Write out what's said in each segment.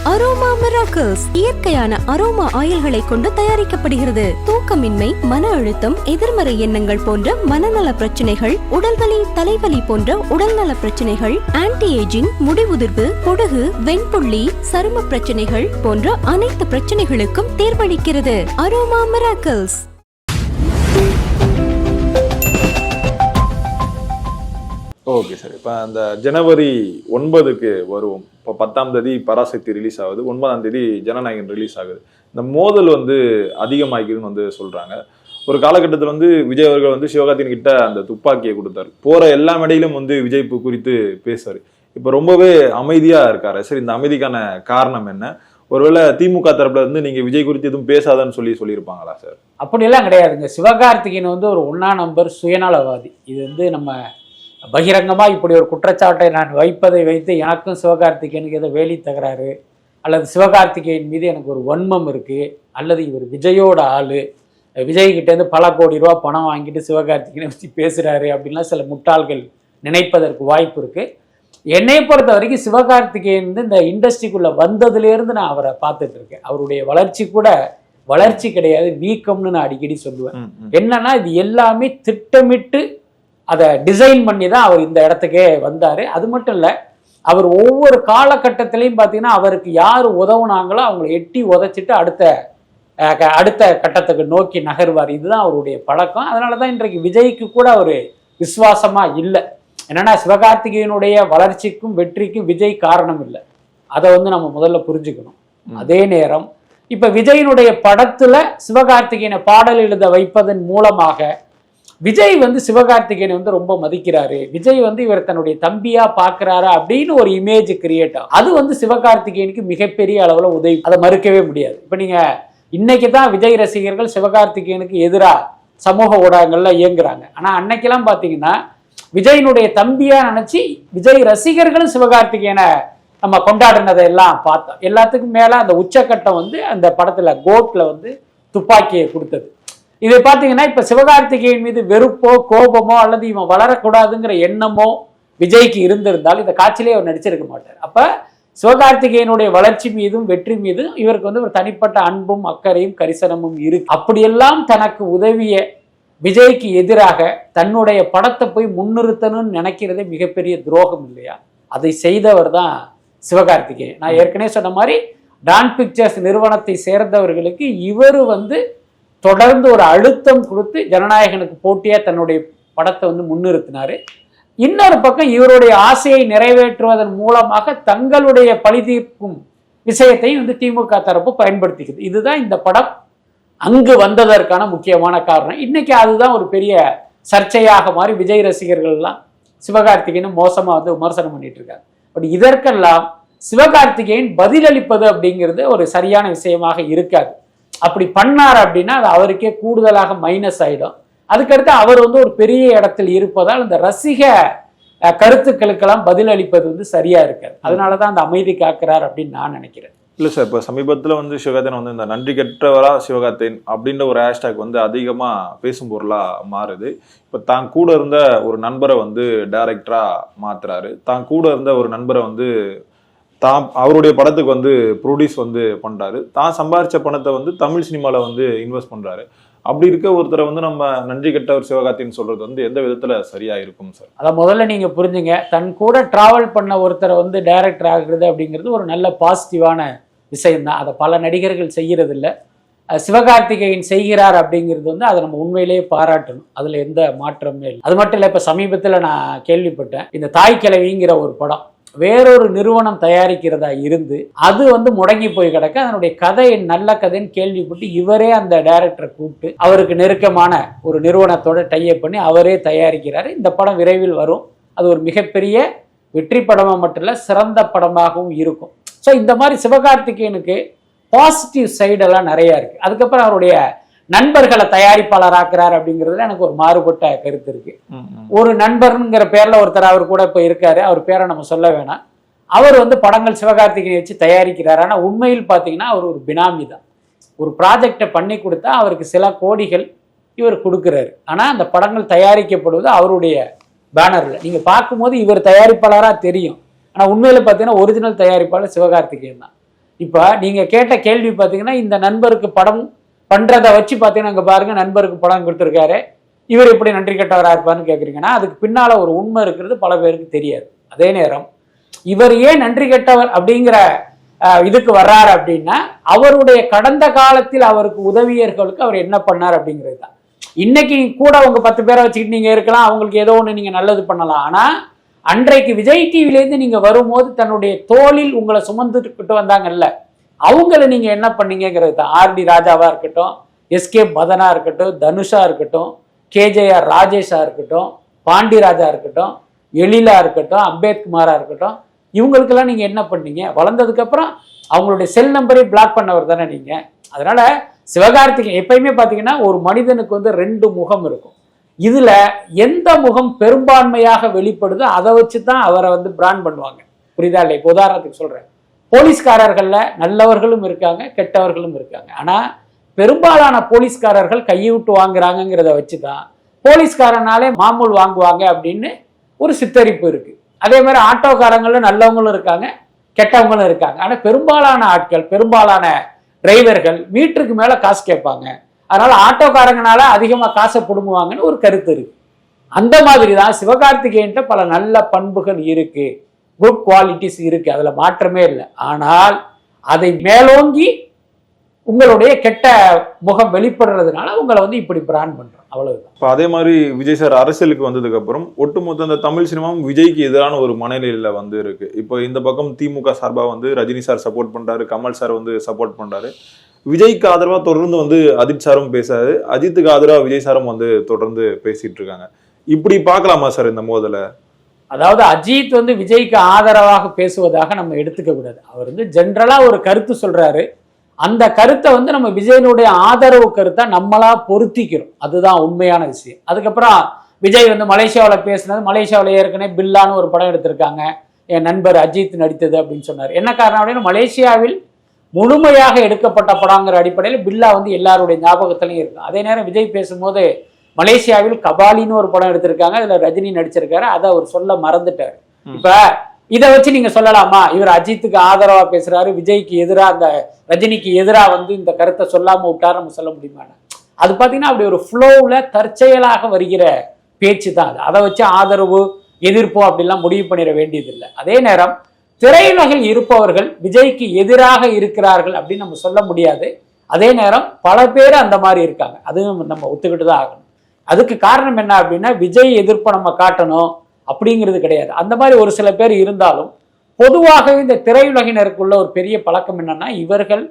Aroma miracles இயற்கையான aroma ஆயில்களை கொண்டு தயாரிக்கப்படுகிறது. தூக்கமின்மை, மன அழுத்தம், எதிர்மறை எண்ணங்கள் போன்ற மனநல பிரச்சனைகள், உடல்வலி, தலைவலி போன்ற உடல்நல பிரச்சனைகள், ஆன்டி ஏஜிங், முடிவுதிர்வு, பொடுகு, வெண்புள்ளி, சரும பிரச்சனைகள் போன்ற அனைத்து பிரச்சனைகளுக்கும் தீர்வளிக்கிறது. Aroma miracles. ஓகே சார், இப்போ அந்த ஜனவரி 9க்கு வருவோம். இப்போ 10ஆம் தேதி பராசக்தி ரிலீஸ் ஆகுது, 9ஆம் தேதி ஜனநாயகன் ரிலீஸ் ஆகுது. இந்த மோதல் அதிகமாகிக்குதுன்னு சொல்றாங்க. ஒரு காலகட்டத்தில் விஜய் அவர்கள் சிவகார்த்திகேயன் கிட்ட அந்த துப்பாக்கியை கொடுத்தாரு. போற எல்லா மேடையிலும் விஜய் குறித்து பேசுறாரு. இப்போ ரொம்பவே அமைதியா இருக்காரு. சரி, இந்த அமைதிக்கான காரணம் என்ன? ஒருவேளை திமுக தரப்புல நீங்க விஜய் குறித்து எதுவும் பேசாதன்னு சொல்லியிருப்பாங்களா சார்? அப்படியெல்லாம் கிடையாதுங்க. சிவகார்த்திகேயன் ஒரு 1ஆம் நம்பர் சுயநலவாதி. இது நம்ம பகிரங்கமா இப்படி ஒரு குற்றச்சாட்டை நான் வைப்பதை வைத்து எனக்கும் சிவகார்த்திகேயனுக்கு ஏதோ வேலி தகராறு அல்லது சிவகார்த்திகேயன் மீது எனக்கு ஒரு வன்மம் இருக்கு அல்லது இவர் விஜயோட ஆளு, விஜய்கிட்டேருந்து பல கோடி ரூபா பணம் வாங்கிட்டு சிவகார்த்திகேயனை பற்றி பேசுறாரு அப்படின்லாம் சில முட்டாள்கள் நினைப்பதற்கு வாய்ப்பு இருக்கு. என்னை பொறுத்த வரைக்கும் சிவகார்த்திகேயன் இந்த இண்டஸ்ட்ரிக்குள்ள வந்ததுலேருந்து நான் அவரை பார்த்துட்டு இருக்கேன். அவருடைய வளர்ச்சி கூட வளர்ச்சி கிடையாது, வீக்கம்னு நான் அடிக்கடி சொல்லுவேன். என்னன்னா இது எல்லாமே திட்டமிட்டு அதை டிசைன் பண்ணி தான் அவர் இந்த இடத்துக்கே வந்தார். அது மட்டும் இல்லை, அவர் ஒவ்வொரு காலகட்டத்திலையும் பார்த்தீங்கன்னா அவருக்கு யார் உதவுனாங்களோ அவங்கள எட்டி உதைச்சிட்டு அடுத்த கட்டத்துக்கு நோக்கி நகர்வார். இதுதான் அவருடைய பழக்கம். அதனால தான் இன்றைக்கு விஜய்க்கு கூட ஒரு விசுவாசமாக இல்லை. என்னன்னா சிவகார்த்திகேயனுடைய வளர்ச்சிக்கும் வெற்றிக்கும் விஜய் காரணம் இல்லை. அதை நம்ம முதல்ல புரிஞ்சுக்கணும். அதே நேரம் இப்போ விஜயனுடைய படத்துல சிவகார்த்திகேயனை பாடல் எழுத வைப்பதன் மூலமாக விஜய் சிவகார்த்திகேயனை ரொம்ப மதிக்கிறாரு, விஜய் இவர் தன்னுடைய தம்பியா பாக்குறாரு அப்படின்னு ஒரு இமேஜ் கிரியேட் ஆகும். அது சிவகார்த்திகேயனுக்கு மிகப்பெரிய அளவுல உதவி, அதை மறுக்கவே முடியாது. இப்ப நீங்க இன்னைக்கு தான் விஜய் ரசிகர்கள் சிவகார்த்திகேயனுக்கு எதிராக சமூக ஊடகங்கள்ல இயங்குறாங்க. ஆனா அன்னைக்கெல்லாம் பாத்தீங்கன்னா விஜயனுடைய தம்பியா நினைச்சு விஜய் ரசிகர்களும் சிவகார்த்திகேயனை நம்ம கொண்டாடினதை எல்லாம் பார்த்தோம். எல்லாத்துக்கும் மேல அந்த உச்சக்கட்டம் அந்த படத்துல கோட்ல துப்பாக்கியை கொடுத்தது. இதை பார்த்தீங்கன்னா இப்ப சிவகார்த்திகேயன் மீது வெறுப்போ கோபமோ அல்லது இவன் வளரக்கூடாதுங்கிற எண்ணமோ விஜய்க்கு இருந்திருந்தால் இந்த காட்சியிலே அவர் நடிச்சிருக்க மாட்டார். அப்ப சிவகார்த்திகேயனுடைய வளர்ச்சி மீதும் வெற்றி மீதும் இவருக்கு ஒரு தனிப்பட்ட அன்பும் அக்கறையும் கரிசனமும் இருக்கு. அப்படியெல்லாம் தனக்கு உதவிய விஜய்க்கு எதிராக தன்னுடைய படத்தை போய் முன்னிறுத்தணும்னு நினைக்கிறதே மிகப்பெரிய துரோகம் இல்லையா? அதை செய்தவர் தான் சிவகார்த்திகேயன். நான் ஏற்கனவே சொன்ன மாதிரி டான் பிக்சர்ஸ் நிறுவனத்தை சேர்ந்தவர்களுக்கு இவர் தொடர்ந்து ஒரு அழுத்தம் கொடுத்து ஜனநாயகனுக்கு போட்டியா தன்னுடைய படத்தை முன்னிறுத்தினாரு. இன்னொரு பக்கம் இவருடைய ஆசையை நிறைவேற்றுவதன் மூலமாக தங்களுடைய பழி தீர்க்கும் விஷயத்தையும் திமுக தரப்பு பயன்படுத்திக்குது. இதுதான் இந்த படம் அங்கு வந்ததற்கான முக்கியமான காரணம். இன்னைக்கு அதுதான் ஒரு பெரிய சர்ச்சையாக மாறி விஜய் ரசிகர்கள் எல்லாம் சிவகார்த்திகேயன் மோசமா விமர்சனம் பண்ணிட்டு இருக்காங்க. பட் இதற்கெல்லாம் சிவகார்த்திகேயன் பதிலளிப்பது அப்படிங்கிறது ஒரு சரியான விஷயமாக இருக்காது. அப்படி பண்ணார் அப்படின்னா அது அவருக்கே கூடுதலாக மைனஸ் ஆயிடும். அதுக்கடுத்து அவர் ஒரு பெரிய இடத்தில் இருப்பதால் இந்த ரசிக கருத்துக்களுக்கெல்லாம் பதில் அளிப்பது சரியா இருக்காது. அதனாலதான் அந்த அமைதி காக்கிறார் அப்படின்னு நான் நினைக்கிறேன். இல்லை சார், இப்போ சமீபத்தில் சிவகார்த்திகேயன் இந்த நன்றி கெட்டவரா சிவகார்த்திகேயன் அப்படின்ற ஒரு ஹேஷ்டாக் அதிகமாக பேசும் பொருளாக மாறுது. இப்போ தான் கூட இருந்த ஒரு நண்பரை டைரக்டராக மாத்துறாரு, தான் கூட இருந்த ஒரு நண்பரை தான் அவருடைய படத்துக்கு ப்ரொடியூஸ் பண்றாரு, தான் சம்பாரிச்ச பணத்தை தமிழ் சினிமால இன்வெஸ்ட் பண்றாரு. அப்படி இருக்க ஒருத்தரை நம்ம நன்றி கெட்டவர் சிவகார்த்திகேயன் சொல்றது எந்த விதத்துல சரியா இருக்கும் சார்? அதை முதல்ல நீங்க புரிஞ்சுங்க. தன் கூட டிராவல் பண்ண ஒருத்தரை டைரக்டர் ஆகுறது அப்படிங்கிறது ஒரு நல்ல பாசிட்டிவான விஷயம்தான். அதை பல நடிகர்கள் செய்யறது இல்லை. சிவகார்த்திகேயன் செய்கிறார் அப்படிங்கிறது அதை நம்ம உண்மையிலேயே பாராட்டணும். அதுல எந்த மாற்றமே இல்லை. அது மட்டும் இல்லை, இப்ப சமீபத்துல நான் கேள்விப்பட்டேன், இந்த தாய் கிழவிங்கிற ஒரு படம் வேறொரு நிறுவனம் தயாரிக்கிறதா இருந்து அது முடங்கி போய் கிடக்க, அதனுடைய கதை நல்ல கதைன்னு கேள்விப்பட்டு இவரே அந்த டைரக்டரை கூப்பிட்டு அவருக்கு நெருக்கமான ஒரு நிறுவனத்தோட டைப் பண்ணி அவரே தயாரிக்கிறாரு. இந்த படம் விரைவில் வரும். அது ஒரு மிகப்பெரிய வெற்றி படமாக மட்டும் இல்லை, சிறந்த படமாகவும் இருக்கும். ஸோ இந்த மாதிரி சிவகார்த்திகேயனுக்கு பாசிட்டிவ் சைடெல்லாம் நிறையா இருக்கு. அதுக்கப்புறம் அவருடைய நண்பர்களை தயாரிப்பாளர் ஆக்குறாரு அப்படிங்கிறதுல எனக்கு ஒரு மாறுபட்ட கருத்து இருக்கு. ஒரு நண்பர்ங்கிற பேர்ல ஒருத்தர் அவர் கூட இப்ப இருக்காரு, அவர் பேரை நம்ம சொல்ல வேணாம். அவர் படங்கள் சிவகார்த்திகேயனை வச்சு தயாரிக்கிறாரு. ஆனா உண்மையில் பாத்தீங்கன்னா அவர் ஒரு பினாமி தான். ஒரு ப்ராஜெக்டை பண்ணி கொடுத்தா அவருக்கு சில கோடிகள் இவர் கொடுக்குறாரு. ஆனா அந்த படங்கள் தயாரிக்கப்படுவது அவருடைய பேனர்ல. நீங்க பார்க்கும்போது இவர் தயாரிப்பாளராக தெரியும். ஆனா உண்மையில பாத்தீங்கன்னா ஒரிஜினல் தயாரிப்பாளர் சிவகார்த்திகேயன் தான். இப்போ நீங்க கேட்ட கேள்வி பார்த்தீங்கன்னா, இந்த நண்பருக்கு படம் பண்றதை வச்சு பார்த்தீங்கன்னா, அங்க பாருங்க நண்பருக்கு படம் கொடுத்துருக்காரு, இவர் எப்படி நன்றி கெட்டவராக இருப்பார்னு கேட்குறீங்கன்னா, அதுக்கு பின்னால ஒரு உண்மை இருக்கிறது பல பேருக்கு தெரியாது. அதே நேரம் இவர் ஏன் நன்றி கெட்டவர் அப்படிங்கிற இதுக்கு வர்றாரு அப்படின்னா, அவருடைய கடந்த காலத்தில் அவருக்கு உதவியர்களுக்கு அவர் என்ன பண்ணார் அப்படிங்கிறது தான். இன்னைக்கு கூட உங்க 10 பேரை வச்சுக்கிட்டு நீங்க இருக்கலாம், அவங்களுக்கு ஏதோ ஒன்று நீங்க நல்லது பண்ணலாம். ஆனா அன்றைக்கு விஜய் டிவிலேருந்து நீங்க வரும்போது தன்னுடைய தோளில் உங்களை சுமந்துக்கிட்டு வந்தாங்கல்ல, அவங்கள நீங்க என்ன பண்ணீங்கிறது தான். ஆர்டி ராஜாவா இருக்கட்டும், எஸ்கே மதனா இருக்கட்டும், தனுஷா இருக்கட்டும், கேஜேஆர் ராஜேஷா இருக்கட்டும், பாண்டிராஜா இருக்கட்டும், எழிலா இருக்கட்டும், அம்பேத்குமாரா இருக்கட்டும், இவங்களுக்கெல்லாம் நீங்க என்ன பண்ணீங்க? வளர்ந்ததுக்கு அப்புறம் அவங்களுடைய செல் நம்பரை பிளாக் பண்ணவர் தானே நீங்க. அதனால சிவகார்த்திகேயன் எப்பயுமே பாத்தீங்கன்னா, ஒரு மனிதனுக்கு வந்து 2 முகம் இருக்கும். இதுல எந்த முகம் பெரும்பான்மையாக வெளிப்படுதோ அதை வச்சுதான் அவரை வந்து பிராண்ட் பண்ணுவாங்க. புரியுதா இல்லை? உதாரணத்துக்கு சொல்றேன், போலீஸ்காரர்கள்ல நல்லவர்களும் இருக்காங்க, கெட்டவர்களும் இருக்காங்க. ஆனா பெரும்பாலான போலீஸ்காரர்கள் கையை விட்டு வாங்குறாங்கிறத வச்சுதான் போலீஸ்காரனாலே மாமூல் வாங்குவாங்க அப்படின்னு ஒரு சித்தரிப்பு இருக்கு. அதே மாதிரி ஆட்டோக்காரங்கள நல்லவங்களும் இருக்காங்க, கெட்டவங்களும் இருக்காங்க. ஆனா பெரும்பாலான ஆட்கள், பெரும்பாலான டிரைவர்கள் மீட்டருக்கு மேல காசு கேட்பாங்க. அதனால ஆட்டோக்காரங்கனால அதிகமா காசை புடுங்குவாங்கன்னு ஒரு கருத்து இருக்கு. அந்த மாதிரி தான் சிவகார்த்திகேயன்ட்ட பல நல்ல பண்புகள் இருக்கு, குட் குவாலிட்டிஸ் இருக்கு, அதுல மாற்றமே இல்லை. ஆனால் அதை மேலோங்கி உங்களுடைய கெட்ட முகம் வெளிப்படுறதுனால உங்களை வந்து இப்படி பிராண்ட் பண்றோம், அவ்வளவுதான். இப்போ அதே மாதிரி விஜய் சார் அரசியலுக்கு வந்ததுக்கு அப்புறம் ஒட்டுமொத்த அந்த தமிழ் சினிமாவும் விஜய்க்கு எதிரான ஒரு மனநிலையில வந்து இருக்கு. இப்போ இந்த பக்கம் திமுக சார்பா வந்து ரஜினி சார் சப்போர்ட் பண்றாரு, கமல் சார் வந்து சப்போர்ட் பண்றாரு, விஜய்க்கு ஆதரவா தொடர்ந்து வந்து அஜித் சாரும் பேசாரு, அஜித்துக்கு ஆதரவா விஜய் சாரும் வந்து தொடர்ந்து பேசிட்டு இருக்காங்க. இப்படி பார்க்கலாமா சார் இந்த மோதல? அதாவது அஜித் வந்து விஜய்க்கு ஆதரவாக பேசுவதாக நம்ம எடுத்துக்க கூடாது. அவர் வந்து ஜென்ரலா ஒரு கருத்து சொல்றாரு, அந்த கருத்தை வந்து நம்ம விஜயனுடைய ஆதரவு கருத்தை நம்மளா பொருத்திக்கிறோம், அதுதான் உண்மையான விஷயம். அதுக்கப்புறம் விஜய் வந்து மலேசியாவில் பேசினது, மலேசியாவில் ஏற்கனவே பில்லான்னு ஒரு படம் எடுத்திருக்காங்க, என் நண்பர் அஜித் நடித்தது அப்படின்னு சொன்னார். என்ன காரணம் அப்படின்னா, மலேசியாவில் முழுமையாக எடுக்கப்பட்ட படங்கிற அடிப்படையில் பில்லா வந்து எல்லாருடைய ஞாபகத்திலையும் இருக்கும். அதே நேரம் விஜய் பேசும்போது மலேசியாவில் கபாலின்னு ஒரு படம் எடுத்திருக்காங்க, அதுல ரஜினி நடிச்சிருக்காரு, அதை அவர் சொல்ல மறந்துட்டாரு. இப்ப இதை வச்சு நீங்க சொல்லலாமா இவர் அஜித்துக்கு ஆதரவா பேசுறாரு, விஜய்க்கு எதிரா அந்த ரஜினிக்கு எதிரா வந்து இந்த கருத்தை சொல்லாம விட்டாரு நம்ம சொல்ல முடியுமா? அது பாத்தீங்கன்னா அப்படி ஒரு ஃப்ளோவில் தற்செயலாக வருகிற பேச்சு தான் அது. அதை வச்சு ஆதரவு எதிர்ப்போ அப்படிலாம் முடிவு பண்ணிட வேண்டியதில்லை. அதே நேரம் திரையுலகில் இருப்பவர்கள் விஜய்க்கு எதிராக இருக்கிறார்கள் அப்படின்னு நம்ம சொல்ல முடியாது. அதே நேரம் பல பேர் அந்த மாதிரி இருக்காங்க, அதுவும் நம்ம ஒத்துக்கிட்டு தான் ஆகணும். அதுக்கு காரணம் என்ன அப்படின்னா, விஜய் எதிர்ப்பை நம்ம காட்டணும் அப்படிங்கிறது கிடையாது. அந்த மாதிரி ஒரு சில பேர் இருந்தாலும் பொதுவாகவே இந்த திரையுலகினருக்குள்ள ஒரு பெரிய பழக்கம் என்னன்னா, இவர்கள்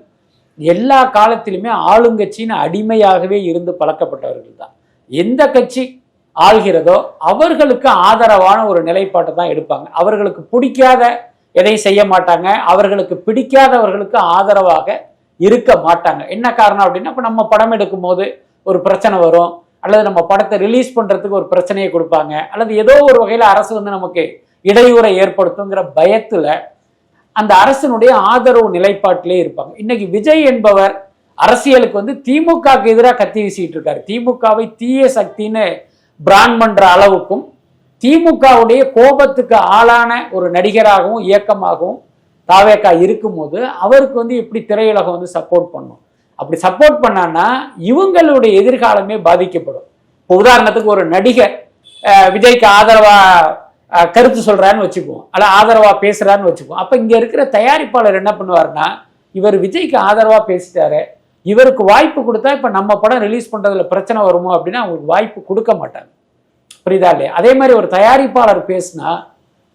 எல்லா காலத்திலுமே ஆளுங்கட்சின்னு அடிமையாகவே இருந்து பழக்கப்பட்டவர்கள் தான். எந்த கட்சி ஆள்கிறதோ அவர்களுக்கு ஆதரவான ஒரு நிலைப்பாட்டை தான் எடுப்பாங்க. அவர்களுக்கு பிடிக்காத எதையும் செய்ய மாட்டாங்க, அவர்களுக்கு பிடிக்காதவர்களுக்கு ஆதரவாக இருக்க மாட்டாங்க. என்ன காரணம் அப்படின்னா, இப்போ நம்ம படம் எடுக்கும் போது ஒரு பிரச்சனை வரும், அல்லது நம்ம படத்தை ரிலீஸ் பண்றதுக்கு ஒரு பிரச்சனையை கொடுப்பாங்க, அல்லது ஏதோ ஒரு வகையில அரசு வந்து நமக்கு இடையூறை ஏற்படுத்துங்கிற பயத்துல அந்த அரசனுடைய ஆதரவு நிலைப்பாட்டிலே இருப்பாங்க. இன்னைக்கு விஜய் என்பவர் அரசியலுக்கு வந்து திமுகவுக்கு எதிராக கத்தி வீசிட்டு இருக்காரு. திமுகவை தீய சக்தின்னு பிராண்ட் பண்ற அளவுக்கும் திமுகவுடைய கோபத்துக்கு ஆளான ஒரு நடிகராகவும் இயக்கமாகவும் தாவேகா இருக்கும்போது அவருக்கு வந்து எப்படி திரையுலகம் வந்து சப்போர்ட் பண்ணும்? அப்படி சப்போர்ட் பண்ணான்னா இவங்களுடைய எதிர்காலமே பாதிக்கப்படும். இப்போ உதாரணத்துக்கு ஒரு நடிகர் விஜய்க்கு ஆதரவா கருத்து சொல்றான்னு வச்சுக்குவோம், அல்ல ஆதரவா பேசுறான்னு வச்சுக்குவோம். அப்ப இங்க இருக்கிற தயாரிப்பாளர் என்ன பண்ணுவாருன்னா, இவர் விஜய்க்கு ஆதரவா பேசிட்டாரு, இவருக்கு வாய்ப்பு கொடுத்தா இப்ப நம்ம படம் ரிலீஸ் பண்றதுல பிரச்சனை வருமோ அப்படின்னா அவங்களுக்கு வாய்ப்பு கொடுக்க மாட்டாங்க. புரியுதா இல்லையா? அதே மாதிரி ஒரு தயாரிப்பாளர் பேசினா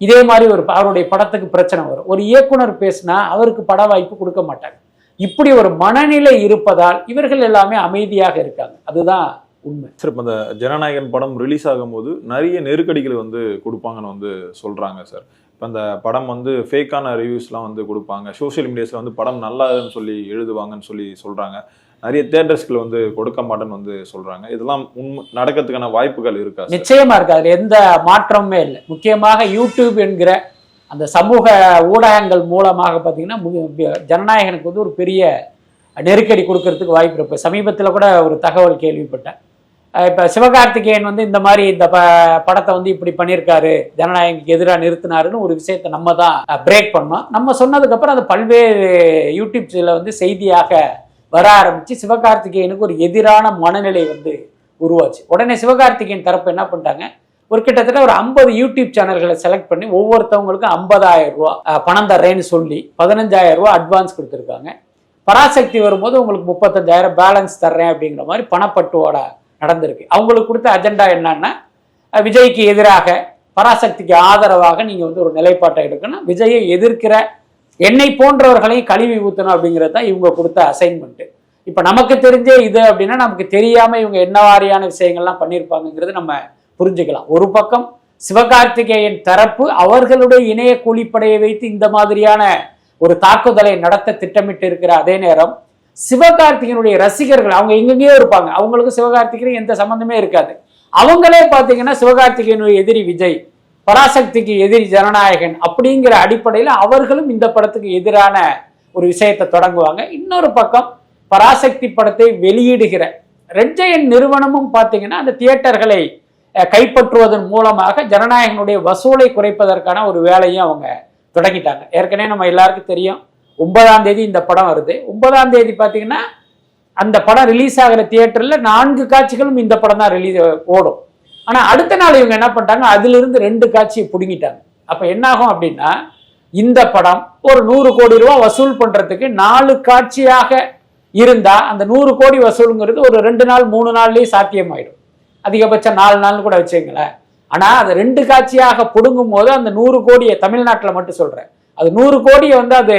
இதே மாதிரி அவருடைய படத்துக்கு பிரச்சனை வரும். ஒரு இயக்குனர் பேசினா அவருக்கு பட வாய்ப்பு கொடுக்க மாட்டாங்க. இப்படி ஒரு மனநிலை இருப்பதால் இவர்கள் எல்லாமே அமைதியாக இருக்காங்க, அதுதான் உண்மை. சார், இப்போ அந்த ஜனநாயகன் படம் ரிலீஸ் ஆகும்போது நிறைய நெருக்கடிகளை வந்து கொடுப்பாங்கன்னு வந்து சொல்றாங்க சார். இப்போ அந்த படம் வந்து ஃபேக்கான ரிவ்யூஸ்லாம் வந்து கொடுப்பாங்க, சோஷியல் மீடியாஸில் வந்து படம் நல்லாதுன்னு சொல்லி எழுதுவாங்கன்னு சொல்லி சொல்றாங்க, நிறைய தியேட்டர்ஸ்களை வந்து கொடுக்க மாட்டேன்னு வந்து சொல்றாங்க. இதெல்லாம் நடக்கிறதுக்கான வாய்ப்புகள் இருக்கா? நிச்சயமா இருக்கு, அதுல எந்த மாற்றமுமே இல்லை. முக்கியமாக யூடியூப் என்கிற அந்த சமூக ஊடகங்கள் மூலமாக பார்த்தீங்கன்னா ஜனநாயகனுக்கு வந்து ஒரு பெரிய நெருக்கடி கொடுக்கறதுக்கு வாய்ப்பு இருக்கு. சமீபத்தில் கூட ஒரு தகவல் கேள்விப்பட்டேன், இப்போ சிவகார்த்திகேயன் வந்து இந்த மாதிரி இந்த படத்தை வந்து இப்படி பண்ணியிருக்காரு, ஜனநாயகத்துக்கு எதிராக நிறுத்தினாருன்னு ஒரு விஷயத்தை நம்ம தான் பிரேக் பண்ணோம். நம்ம சொன்னதுக்கப்புறம் அது பல்வேறு யூடியூப்ஸில் வந்து செய்தியாக வர ஆரம்பித்து சிவகார்த்திகேயனுக்கு ஒரு எதிரான மனநிலை வந்து உருவாச்சு. உடனே சிவகார்த்திகேயன் தரப்பு என்ன பண்ணிட்டாங்க, ஒரு கிட்டத்தட்ட ஒரு 50 யூடியூப் சேனல்களை செலக்ட் பண்ணி ஒவ்வொருத்தவங்களுக்கும் 50,000 ரூபா பணம் தர்றேன்னு சொல்லி 15,000 ரூபா அட்வான்ஸ் கொடுத்துருக்காங்க. பராசக்தி வரும்போது உங்களுக்கு 35,000 பேலன்ஸ் தர்றேன் அப்படிங்கிற மாதிரி பணப்பட்டுவோட நடந்திருக்கு. அவங்களுக்கு கொடுத்த அஜெண்டா என்னன்னா, விஜய்க்கு எதிராக பராசக்திக்கு ஆதரவாக நீங்க வந்து ஒரு நிலைப்பாட்டை எடுக்கணும், விஜயை எதிர்க்கிற என்னை போன்றவர்களையும் கழுவி ஊற்றணும் அப்படிங்கிறது தான் இவங்க கொடுத்த அசைன்மெண்ட். இப்ப நமக்கு தெரிஞ்சே இது அப்படின்னா நமக்கு தெரியாம இவங்க என்ன வாரியான விஷயங்கள்லாம் பண்ணியிருப்பாங்கிறது நம்ம புரிஞ்சுக்கலாம். ஒரு பக்கம் சிவகார்த்திகேயன் தரப்பு அவர்களுடைய இணைய கூலிப்படையை வைத்து இந்த மாதிரியான ஒரு தாக்குதலை நடத்த திட்டமிட்டு இருக்கிற அதே நேரம் சிவகார்த்திகனுடைய ரசிகர்கள் அவங்க எங்கெங்கேயோ இருப்பாங்க, அவங்களுக்கு சிவகார்த்திகேயன் எந்த சம்பந்தமே இருக்காது. அவங்களே பார்த்தீங்கன்னா சிவகார்த்திகேயனுடைய எதிரி விஜய், பராசக்திக்கு எதிரி ஜனநாயகன் அப்படிங்கிற அடிப்படையில் அவர்களும் இந்த படத்துக்கு எதிரான ஒரு விஷயத்தை தொடங்குவாங்க. இன்னொரு பக்கம் பராசக்தி படத்தை வெளியிடுகிற ரெட் ஜெயண்ட் நிறுவனமும் பார்த்தீங்கன்னா அந்த தியேட்டர்களை கைப்பற்றுவதன் மூலமாக ஜனநாயகனுடைய வசூலை குறைப்பதற்கான ஒரு வேலையும் அவங்க தொடங்கிட்டாங்க. ஏற்கனவே நம்ம எல்லாருக்கும் தெரியும், 9ஆம் தேதி இந்த படம் வருது. 9ஆம் தேதி பார்த்தீங்கன்னா அந்த படம் ரிலீஸ் ஆகிற தியேட்டரில் 4 காட்சிகளும் இந்த படம் தான் ரிலீஸ் ஓடும். ஆனால் அடுத்த நாள் இவங்க என்ன பண்ணிட்டாங்க, அதிலிருந்து 2 காட்சியை பிடுங்கிட்டாங்க. அப்போ என்னாகும் அப்படின்னா இந்த படம் ஒரு 100 கோடி ரூபா வசூல் பண்ணுறதுக்கு 4 காட்சியாக இருந்தால் அந்த 100 கோடி வசூலுங்கிறது ஒரு 2 நாள் 3 நாள்லேயே சாத்தியமாயிடும். அதிகபட்சம் 4 நாள்னு கூட வச்சுங்களேன். ஆனால் அது 2 காட்சியாக பிடுங்கும் போது அந்த 100 கோடியை தமிழ்நாட்டில் மட்டும் சொல்கிறேன், அது 100 கோடியை வந்து அது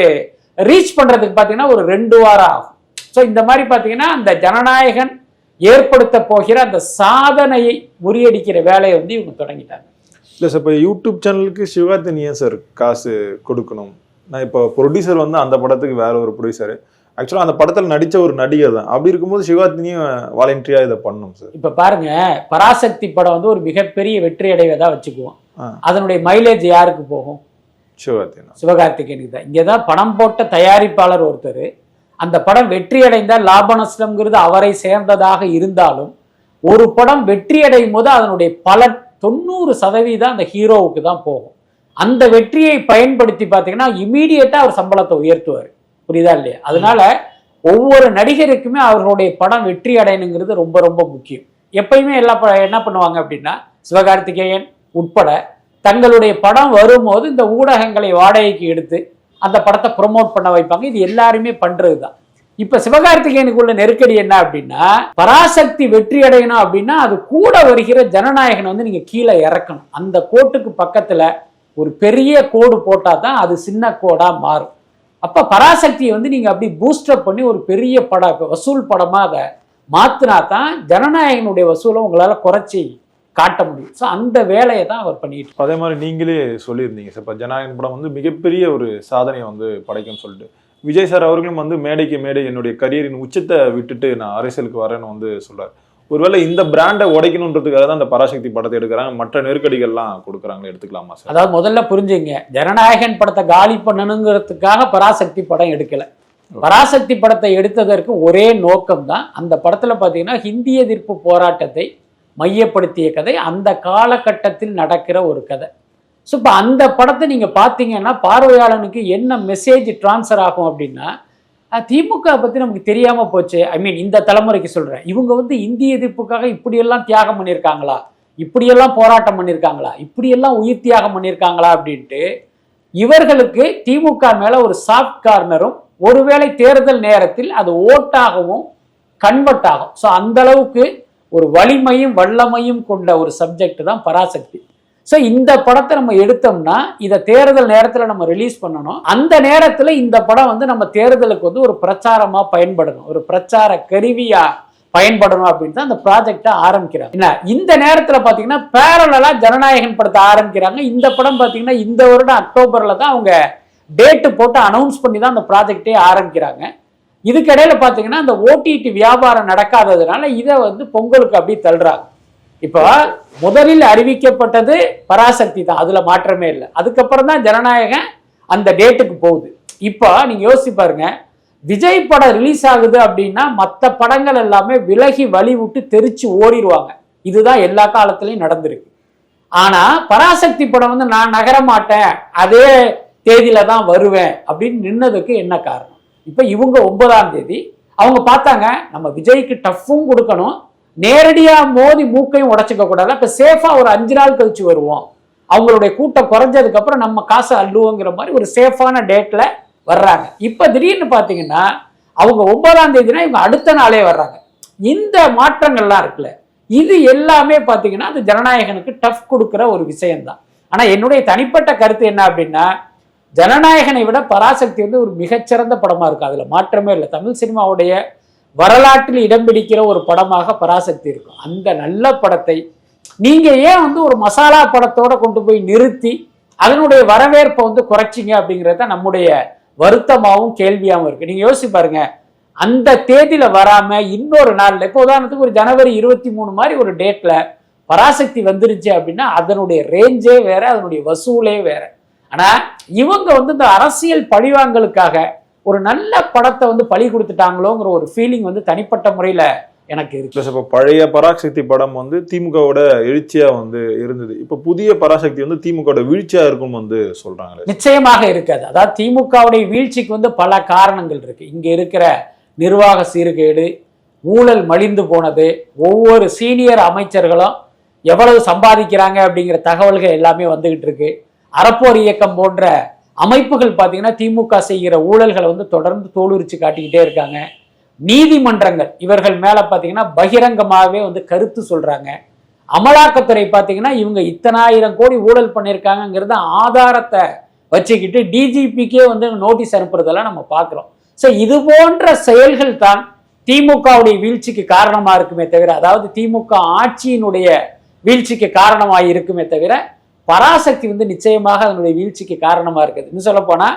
ரீச் பண்ணுறதுக்கு பார்த்தீங்கன்னா ஒரு 2 வாரம் ஆகும். ஸோ இந்த மாதிரி பார்த்தீங்கன்னா அந்த ஜனநாயகன் ஏற்படுத்த போகிற அந்த சாதனையை முறியடிக்கிற வேலையை வந்து இவங்க தொடங்கிட்டாங்க. இல்லை சார், இப்போ யூடியூப் சேனலுக்கு சிவகார்த்திகேயன் ஏன் சார் காசு கொடுக்கணும்? நான் இப்போ ப்ரொடியூசர் வந்து அந்த படத்துக்கு வேற ஒரு ப்ரொடியூசர், ஆக்சுவலாக அந்த படத்தில் நடித்த ஒரு நடிகர் தான். அப்படி இருக்கும்போது சிவகார்த்திகேயன் வாலண்டியராக இதை பண்ணணும் சார். இப்போ பாருங்க, பராசக்தி படம் வந்து ஒரு மிகப்பெரிய வெற்றி அடைவதாக வச்சுக்குவோம். அதனுடைய மைலேஜ் யாருக்கு போகும்? சிவகார்த்திகேயனுக்கு தான். இங்கே தான் பணம் போட்ட தயாரிப்பாளர் ஒருத்தர், அந்த படம் வெற்றி அடைந்தால் லாப நஷ்டம்ங்கிறது அவரை சேர்ந்ததாக இருந்தாலும் ஒரு படம் வெற்றி அடையும் போது அதனுடைய பலன் 90% அந்த ஹீரோவுக்கு தான் போகும். அந்த வெற்றியை பயன்படுத்தி பார்த்தீங்கன்னா இமீடியட்டா அவர் சம்பளத்தை உயர்த்துவார். புரியுதா இல்லையா? அதனால ஒவ்வொரு நடிகருக்குமே அவர்களுடைய படம் வெற்றி அடையணுங்கிறது ரொம்ப ரொம்ப முக்கியம். எப்பயுமே என்ன பண்ணுவாங்க அப்படின்னா, சிவகார்த்திகேயன் உட்பட தங்களுடைய படம் வரும்போது இந்த ஊடகங்களை வாடகைக்கு எடுத்து அந்த படத்தை ப்ரொமோட் பண்ண வைப்பாங்க. இது எல்லாருமே பண்றது தான். இப்ப சிவகார்த்திகேயனுக்குள்ள நெருக்கடி என்ன அப்படின்னா, பராசக்தி வெற்றி அடையணும் அப்படின்னா அது கூட வருகிற ஜனநாயகன் வந்து நீங்க கீழே இறக்கணும். அந்த கோட்டுக்கு பக்கத்துல ஒரு பெரிய கோடு போட்டா தான் அது சின்ன கோடா மாறும். அப்ப பராசக்தியை வந்து நீங்க அப்படி பூஸ்டப் பண்ணி ஒரு பெரிய படம் வசூல் படமா அதை மாத்தினா தான் ஜனநாயகனுடைய வசூலை உங்களால குறைச்சி காட்ட முடியும். ஸோ அந்த வேலையை தான் அவர் பண்ணிட்டு. அதே மாதிரி நீங்களே சொல்லியிருந்தீங்க சார், இப்போ ஜனநாயகன் படம் வந்து மிகப்பெரிய ஒரு சாதனையை வந்து படைக்கும்னு சொல்லிட்டு, விஜய் சார் அவர்களும் வந்து மேடைக்கு மேடை என்னுடைய கரியரின் உச்சத்தை விட்டுட்டு நான் அரசியலுக்கு வரேன்னு வந்து சொல்றாரு. ஒருவேளை இந்த பிராண்டை உடைக்கணுன்றதுக்காக தான் அந்த பராசக்தி படத்தை எடுக்கிறாங்க, மற்ற நெருக்கடிகள்லாம் கொடுக்குறாங்க, எடுத்துக்கலாமா சார்? அதாவது முதல்ல புரிஞ்சுங்க, ஜனநாயகன் படத்தை காலி பண்ணணுங்கிறதுக்காக பராசக்தி படம் எடுக்கல. பராசக்தி படத்தை எடுத்ததற்கு ஒரே நோக்கம் தான், அந்த படத்துல பாத்தீங்கன்னா ஹிந்தி எதிர்ப்பு போராட்டத்தை மையப்படுத்திய கதை, அந்த காலகட்டத்தில் நடக்கிற ஒரு கதை. ஸோ இப்போ அந்த படத்தை நீங்கள் பார்த்தீங்கன்னா பார்வையாளனுக்கு என்ன மெசேஜ் டிரான்ஸ்ஃபர் ஆகும் அப்படின்னா, திமுக பற்றி நமக்கு தெரியாமல் போச்சு. ஐ மீன் இந்த தலைமுறைக்கு சொல்கிறேன், இவங்க வந்து இந்திய எதிர்ப்புக்காக இப்படியெல்லாம் தியாகம் பண்ணியிருக்காங்களா, இப்படியெல்லாம் போராட்டம் பண்ணியிருக்காங்களா, இப்படியெல்லாம் உயிர் தியாகம் பண்ணியிருக்காங்களா அப்படின்ட்டு இவர்களுக்கு திமுக மேலே ஒரு சாஃப்ட் கார்னரும், ஒருவேளை தேர்தல் நேரத்தில் அது ஓட்டாகவும் கன்வெர்ட் ஆகும். ஸோ அந்த அளவுக்கு ஒரு வலிமையும் வல்லமையும் கொண்ட ஒரு சப்ஜெக்ட் தான் பராசக்தி. ஸோ இந்த படத்தை நம்ம எடுத்தோம்னா இதை தேர்தல் நேரத்தில் நம்ம ரிலீஸ் பண்ணணும். அந்த நேரத்தில் இந்த படம் வந்து நம்ம தேர்தலுக்கு வந்து ஒரு பிரச்சாரமாக பயன்படணும், ஒரு பிரச்சார கருவியா பயன்படணும் அப்படின்னு தான் அந்த ப்ராஜெக்டை ஆரம்பிக்கிறாங்க. இந்த நேரத்தில் பார்த்தீங்கன்னா பேரலா ஜனநாயகன் படத்தை ஆரம்பிக்கிறாங்க. இந்த படம் பார்த்தீங்கன்னா இந்த வருடம் அக்டோபரில் தான் அவங்க டேட்டு போட்டு அனௌன்ஸ் பண்ணி தான் அந்த ப்ராஜெக்டே ஆரம்பிக்கிறாங்க. இதுக்கிடையில பார்த்தீங்கன்னா அந்த ஓடிடி வியாபாரம் நடக்காததுனால இதை வந்து பொங்கலுக்கு அப்படி தள்ளுறாங்க. இப்போ முதலில் அறிவிக்கப்பட்டது பராசக்தி தான், அதுல மாற்றமே இல்லை. அதுக்கப்புறம் தான் ஜனநாயகன் அந்த டேட்டுக்கு போகுது. இப்போ நீங்க யோசிச்சு பாருங்க, விஜய் படம் ரிலீஸ் ஆகுது அப்படின்னா மற்ற படங்கள் எல்லாமே விலகி வழி விட்டு தெரிச்சு ஓடிடுவாங்க. இதுதான் எல்லா காலத்திலையும் நடந்திருக்கு. ஆனா பராசக்தி படம் வந்து நான் நகர மாட்டேன், அதே தேதியில தான் வருவேன் அப்படின்னு நின்னதுக்கு என்ன காரணம்? இப்ப இவங்க 9ஆம் தேதி அவங்க பார்த்தாங்க, நம்ம விஜய்க்கு டஃப்பும் கொடுக்கணும், நேரடியா மோதி மூக்கையும் உடைச்சுக்க கூடாது, அப்ப சேஃபா ஒரு 5 நாள் கழிச்சு வருவோம், அவங்களுடைய கூட்டம் குறைஞ்சதுக்கு அப்புறம் நம்ம காசை அள்ளுவோங்கிற மாதிரி ஒரு சேஃபான டேட்ல வர்றாங்க. இப்ப திடீர்னு பாத்தீங்கன்னா அவங்க 9ஆம் தேதினா இவங்க அடுத்த நாளே வர்றாங்க. இந்த மாற்றங்கள்லாம் இருக்குல்ல, இது எல்லாமே பாத்தீங்கன்னா அது ஜனநாயகனுக்கு டஃப் கொடுக்கிற ஒரு விஷயம்தான். ஆனா என்னுடைய தனிப்பட்ட கருத்து என்ன அப்படின்னா, ஜனநாயகனை விட பராசக்தி வந்து ஒரு மிகச்சிறந்த படமா இருக்கு, அதுல மாற்றமே இல்லை. தமிழ் சினிமாவுடைய வரலாற்றில் இடம் பிடிக்கிற ஒரு படமாக பராசக்தி இருக்கும். அந்த நல்ல படத்தை நீங்க ஏன் வந்து ஒரு மசாலா படத்தோட கொண்டு போய் நிறுத்தி அதனுடைய வரவேற்பை வந்து குறைச்சிங்க அப்படிங்கிறத நம்முடைய வருத்தமாகவும் கேள்வியாகவும் இருக்கு. நீங்க யோசிச்சு பாருங்க, அந்த தேதியில வராம இன்னொரு நாள்ல, இப்போ உதாரணத்துக்கு ஒரு ஜனவரி 23 மாதிரி ஒரு டேட்ல பராசக்தி வந்துருச்சு அப்படின்னா அதனுடைய ரேஞ்சே வேற, அதனுடைய வசூலே வேற. ஆனா இவங்க வந்து இந்த அரசியல் பழிவாங்கலுக்காக ஒரு நல்ல படத்தை வந்து பழி கொடுத்துட்டாங்களோங்கிற ஒரு ஃபீலிங் வந்து தனிப்பட்ட முறையில எனக்கு இருக்கு. இப்போ பழைய பராசக்தி படம் வந்து திமுகவோட எழுச்சியா வந்து இருந்தது, இப்ப புதிய பராசக்தி வந்து திமுகவோட வீழ்ச்சியா இருக்கும் வந்து சொல்றாங்க. நிச்சயமாக இருக்காது. அதாவது திமுகவுடைய வீழ்ச்சிக்கு வந்து பல காரணங்கள் இருக்கு. இங்க இருக்கிற நிர்வாக சீர்கேடு, ஊழல் மலிந்து போனது, ஒவ்வொரு சீனியர் அமைச்சர்களும் எவ்வளவு சம்பாதிக்கிறாங்க அப்படிங்கிற தகவல்கள் எல்லாமே வந்துகிட்டு இருக்கு. அறப்போர் இயக்கம் போன்ற அமைப்புகள் பார்த்தீங்கன்னா திமுக செய்கிற ஊழல்களை வந்து தொடர்ந்து தோலுரிச்சு காட்டிக்கிட்டே இருக்காங்க. நீதிமன்றங்கள் இவர்கள் மேல பார்த்தீங்கன்னா பகிரங்கமாகவே வந்து கருத்து சொல்றாங்க. அமலாக்கத்துறை பார்த்தீங்கன்னா இவங்க இத்தனை ஆயிரம் கோடி ஊழல் பண்ணியிருக்காங்கிறத ஆதாரத்தை வச்சுக்கிட்டு டிஜிபிக்கே வந்து நோட்டீஸ் அனுப்புறதெல்லாம் நம்ம பார்க்குறோம். ஸோ இது போன்ற செயல்கள் தான் திமுகவுடைய வீழ்ச்சிக்கு காரணமா இருக்குமே தவிர, அதாவது திமுக ஆட்சியினுடைய வீழ்ச்சிக்கு காரணமாக இருக்குமே தவிர, பராசக்தி வந்து நிச்சயமாக அதனுடைய வீழ்ச்சிக்கு காரணமா இருக்குது. இன்னும் சொல்ல போனா,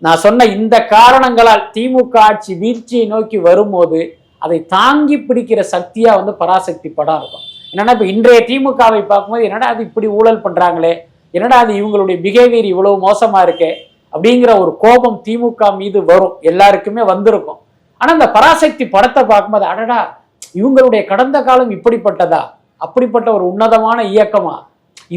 நான் சொன்ன இந்த காரணங்களால் திமுக ஆட்சி வீழ்ச்சியை நோக்கி வரும்போது அதை தாங்கி பிடிக்கிற சக்தியா வந்து பராசக்தி படம் இருக்கும். என்னன்னா இப்ப இன்றைய திமுகவை பார்க்கும்போது என்னடா அது இப்படி ஊழல் பண்றாங்களே, என்னடா அது இவங்களுடைய பிஹேவியர் இவ்வளவு மோசமா இருக்கே அப்படிங்கிற ஒரு கோபம் திமுக மீது வரும், எல்லாருக்குமே வந்திருக்கும். ஆனா இந்த பராசக்தி படத்தை பார்க்கும்போது அடடா இவங்களுடைய கடந்த காலம் இப்படிப்பட்டதா, அப்படிப்பட்ட ஒரு உன்னதமான இயக்கமா,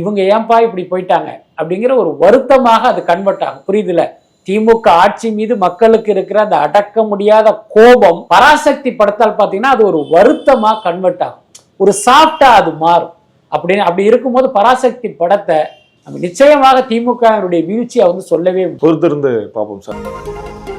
இவங்க ஏன்பா இப்படி போயிட்டாங்க அப்படிங்கிற ஒரு வருத்தமாக அது கன்வெர்ட் ஆகும். புரியுதுல? திமுக ஆட்சி மீது மக்களுக்கு இருக்கிற அந்த அடக்க முடியாத கோபம் பராசக்தி படத்தால் பார்த்தீங்கன்னா அது ஒரு வருத்தமா கன்வெர்ட் ஆகும், ஒரு சாஃப்டா அது மாறும். அப்படி இருக்கும்போது பராசக்தி படத்தை நம்ம நிச்சயமாக திமுக வீழ்ச்சியை வந்து சொல்லவே பொறுத்திருந்து பார்ப்போம் சார்.